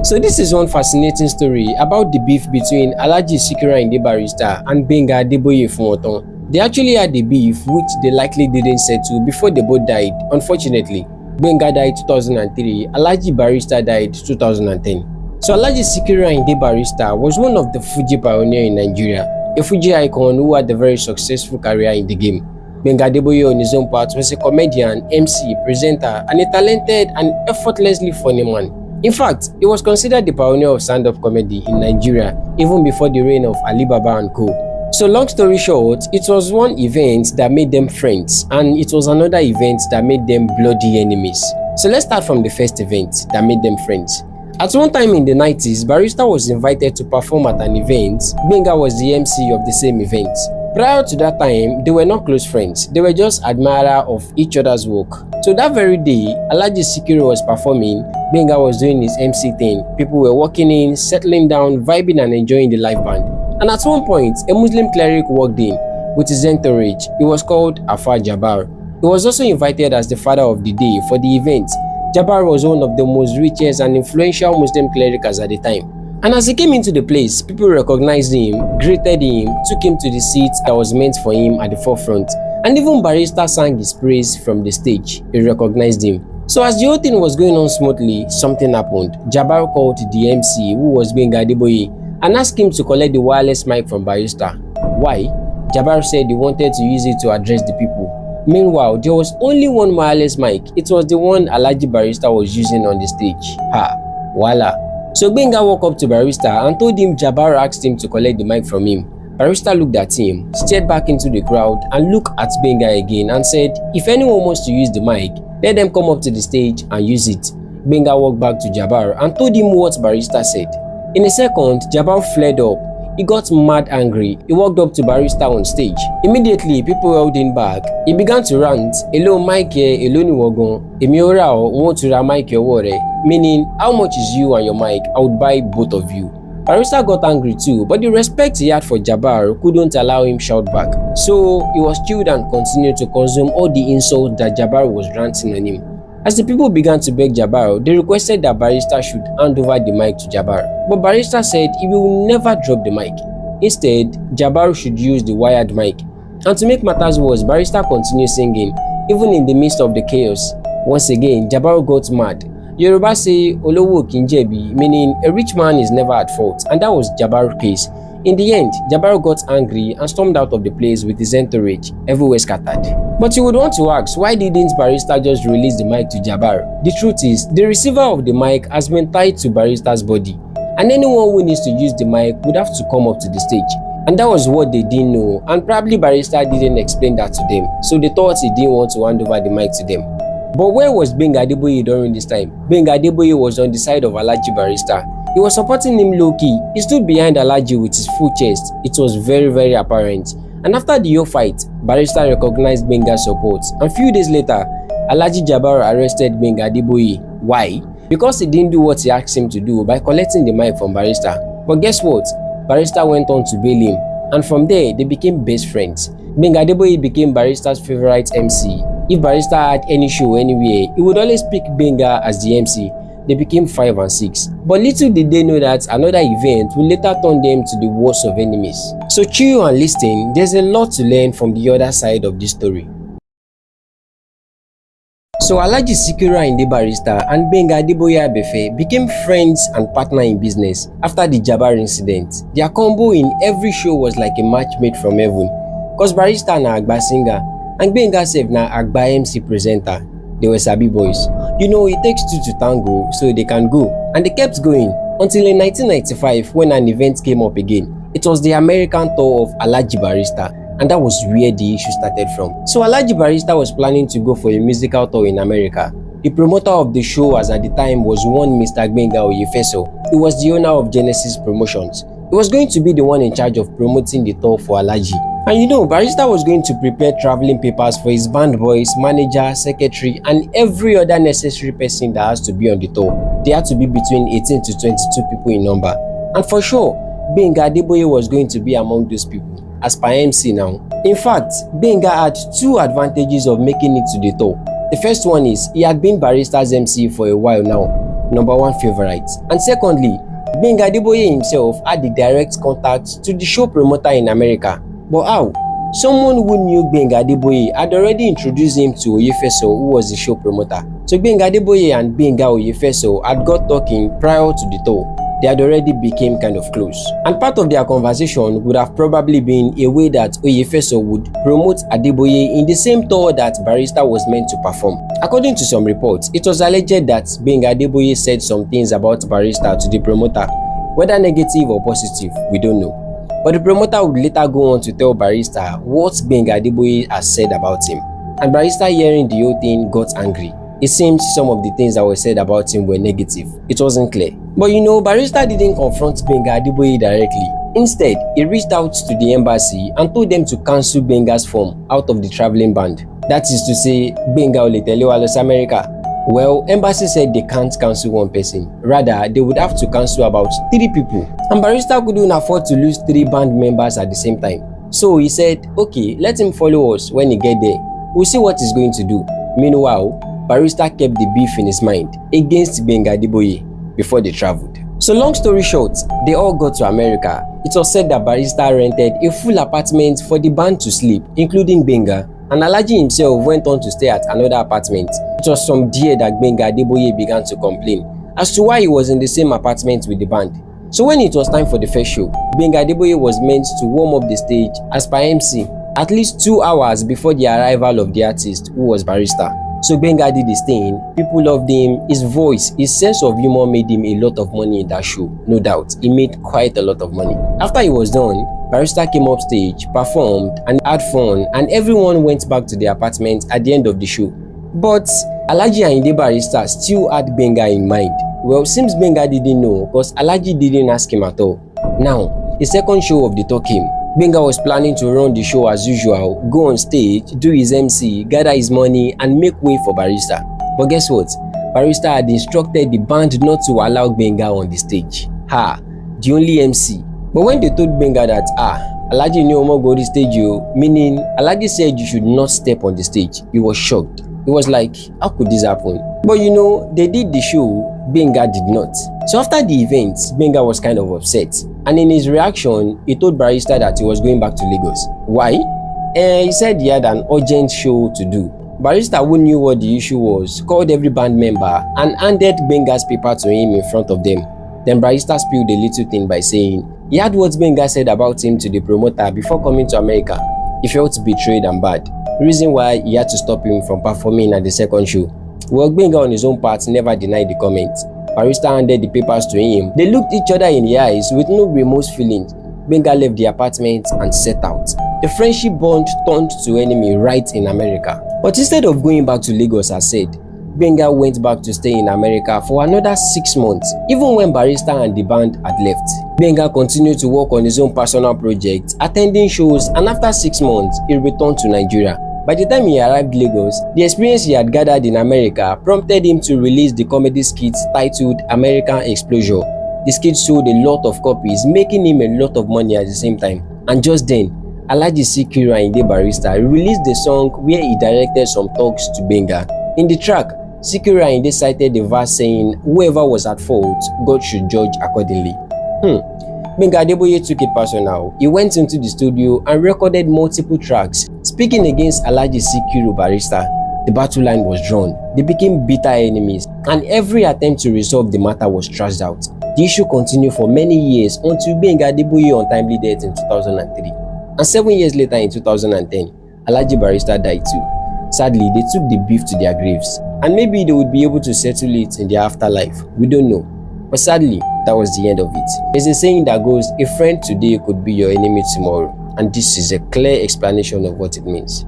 So this is one fascinating story about the beef between Alhaji SIKIRU AYINDE Barrister and GBENGA ADEBOYE Fumoton. They actually had a beef which they likely didn't settle before they both died. Unfortunately, GBENGA died 2003, Alhaji Barrister died 2010. So Alhaji SIKIRU AYINDE Barrister was one of the Fuji pioneers in Nigeria, a Fuji icon who had a very successful career in the game. GBENGA ADEBOYE on his own part was a comedian, MC, presenter, and a talented and effortlessly funny man. In fact, he was considered the pioneer of stand-up comedy in Nigeria even before the reign of Ali Baba and co. So long story short, it was one event that made them friends and it was another event that made them bloody enemies. So let's start from the first event that made them friends. At one time in the 90s, Barrister was invited to perform at an event. GBENGA was the MC of the same event. Prior to that time, they were not close friends, they were just admirers of each other's work. So that very day, Alhaji SIKIRU was performing, GBENGA was doing his MC thing, people were walking in, settling down, vibing and enjoying the live band. And at one point, a Muslim cleric walked in with his entourage. He was called Afa Jabbar. He was also invited as the father of the day for the event. Jabbar was one of the most richest and influential Muslim clerics at the time. And as he came into the place, people recognized him, greeted him, took him to the seat that was meant for him at the forefront. And even Barrister sang his praise from the stage. He recognized him. So as the whole thing was going on smoothly, something happened. Jabbar called the MC, who was GBENGA ADEBOYE, and asked him to collect the wireless mic from Barrister. Why? Jabbar said he wanted to use it to address the people. Meanwhile, there was only one wireless mic. It was the one Alhaji Barrister was using on the stage. Ha! Voila! So GBENGA walked up to Barrister and told him Jabbar asked him to collect the mic from him. Barrister looked at him, stared back into the crowd and looked at GBENGA again and said, if anyone wants to use the mic, let them come up to the stage and use it. GBENGA walked back to Jabbar and told him what Barrister said. In a second, Jabbar flared up. He got mad angry. He walked up to Barrister on stage. Immediately, people held him back. He began to rant, "Hello, mic here, hello ni wogon. Emi ora o, won to ra mic your wore." Meaning, how much is you and your mic? I would buy both of you. Barrister got angry too, but the respect he had for Jabbar couldn't allow him shout back. So he was chilled and continued to consume all the insults that Jabbar was ranting on him. As the people began to beg Jabbar, they requested that Barrister should hand over the mic to Jabbar. But Barrister said he will never drop the mic. Instead, Jabbar should use the wired mic. And to make matters worse, Barrister continued singing, even in the midst of the chaos. Once again, Jabbar got mad. Yoruba say, Olowo kinjebi, meaning a rich man is never at fault, and that was Jabbar's case. In the end, Jabbar got angry and stormed out of the place with his entourage, everywhere scattered. But you would want to ask, why didn't Barrister just release the mic to Jabbar? The truth is, the receiver of the mic has been tied to Barrister's body, and anyone who needs to use the mic would have to come up to the stage. And that was what they didn't know, and probably Barrister didn't explain that to them, so they thought he didn't want to hand over the mic to them. But where was GBENGA ADEBOYE during this time? GBENGA ADEBOYE was on the side of Alhaji Barrister. He was supporting him low-key. He stood behind Alhaji with his full chest. It was very, very apparent. And after the whole fight, Barrister recognized GBENGA's support. And a few days later, Alhaji Jabbar arrested GBENGA ADEBOYE. Why? Because he didn't do what he asked him to do by collecting the mic from Barrister. But guess what? Barrister went on to bail him. And from there, they became best friends. GBENGA ADEBOYE became Barrister's favorite MC. If Barrister had any show anywhere, he would always pick GBENGA as the MC. They became 5 and 6. But little did they know that another event will later turn them to the worst of enemies. So chill and listen, there's a lot to learn from the other side of this story. So Alhaji SIKIRU AYINDE Barrister and GBENGA ADEBOYE Abefe became friends and partners in business after the Jabbar incident. Their combo in every show was like a match made from heaven. Cause Barrister na Agba singer and GBENGA sef na Agba MC presenter. They were sabi boys. You know, it takes two to tango, so they can go. And they kept going until in 1995 when an event came up again. It was the American tour of Alhaji Barrister, and that was where the issue started from. So Alhaji Barrister was planning to go for a musical tour in America. The promoter of the show as at the time was one Mr. GBENGA Oyefeso. He was the owner of Genesis Promotions. He was going to be the one in charge of promoting the tour for Alhaji. And you know, Barrister was going to prepare traveling papers for his band boys, manager, secretary, and every other necessary person that has to be on the tour. They had to be between 18 to 22 people in number. And for sure, GBENGA ADEBOYE was going to be among those people, as per MC now. In fact, GBENGA had two advantages of making it to the tour. The first one is, he had been Barrister's MC for a while now. number one favorite. And secondly, Gbenga Adeboye himself had the direct contact to the show promoter in America. But how? Someone who knew Gbenga Adeboye had already introduced him to Oyefeso, who was the show promoter. So Gbenga Adeboye and Gbenga Oyefeso had got talking prior to the tour. They had already become kind of close. And part of their conversation would have probably been a way that Oyefeso would promote Adeboye in the same tour that Barrister was meant to perform. According to some reports, it was alleged that Gbenga Adeboye said some things about Barrister to the promoter. Whether negative or positive, we don't know. But the promoter would later go on to tell Barrister what Gbenga Adeboye has said about him. And Barrister, hearing the whole thing, got angry. It seemed some of the things that were said about him were negative. It wasn't clear. But you know, Barrister didn't confront Gbenga Adeboye directly. Instead, he reached out to the embassy and told them to cancel Gbenga's form out of the traveling band. That is to say, Gbenga Oletelewa Los America. Well, embassy said they can't cancel one person. Rather, they would have to cancel about 3 people. And Barrister couldn't afford to lose 3 band members at the same time. So he said, okay, let him follow us when he get there. We'll see what he's going to do. Meanwhile, Barrister kept the beef in his mind against Gbenga Adeboye before they traveled. So long story short, they all got to America. It was said that Barrister rented a full apartment for the band to sleep, including Gbenga, and Alhaji himself went on to stay at another apartment. It was from there that Gbenga Adeboye began to complain as to why he was in the same apartment with the band. So when it was time for the first show, Gbenga Adeboye was meant to warm up the stage as per MC at least 2 hours before the arrival of the artist, who was Barrister. So Gbenga did his thing, people loved him, his voice, his sense of humor made him a lot of money in that show, no doubt. He made quite a lot of money. After he was done, Barrister came up stage, performed and had fun, and everyone went back to their apartment at the end of the show. But Alhaji AYINDE Barrister still had Gbenga in mind. Well, seems Gbenga didn't know because Alhaji didn't ask him at all. Now, the second show of the tour came. Gbenga was planning to run the show as usual, go on stage, do his MC, gather his money and make way for Barrister. But guess what? Barrister had instructed the band not to allow Gbenga on the stage. The only MC. But when they told Gbenga that, Alhaji no more go to the stage, meaning Alhaji said you should not step on the stage, he was shocked. He was like, how could this happen? But you know, they did the show, Gbenga did not. So after the event, Gbenga was kind of upset. And in his reaction, he told Barrister that he was going back to Lagos. Why? He said he had an urgent show to do. Barrister, who knew what the issue was, called every band member and handed Gbenga's paper to him in front of them. Then Barrister spilled a little thing by saying he had what Gbenga said about him to the promoter before coming to America. He felt betrayed and bad. Reason why he had to stop him from performing at the second show. Well, Gbenga on his own part never denied the comment. Barrister handed the papers to him. They looked each other in the eyes with no remorse feelings. Gbenga left the apartment and set out. The friendship bond turned to enemy right in America. But instead of going back to Lagos as said, Gbenga went back to stay in America for another 6 months, even when Barrister and the band had left. Gbenga continued to work on his own personal projects, attending shows, and after 6 months, he returned to Nigeria. By the time he arrived Lagos, the experience he had gathered in America prompted him to release the comedy skit titled American Explosion. The skit sold a lot of copies, making him a lot of money at the same time. And just then, Alhaji SIKIRU AYINDE Barrister released the song where he directed some talks to Gbenga. In the track, SIKIRU AYINDE cited the verse saying, whoever was at fault, God should judge accordingly. Gbenga Adeboye took it personal. He went into the studio and recorded multiple tracks, speaking against Alhaji SIKIRU Barrister. The battle line was drawn. They became bitter enemies, and every attempt to resolve the matter was trashed out. The issue continued for many years until Gbenga Adeboye untimely death in 2003. And 7 years later in 2010, Alhaji Barrister died too. Sadly, they took the beef to their graves, and maybe they would be able to settle it in their afterlife. We don't know. But sadly, that was the end of it. There's a saying that goes, a friend today could be your enemy tomorrow. And this is a clear explanation of what it means.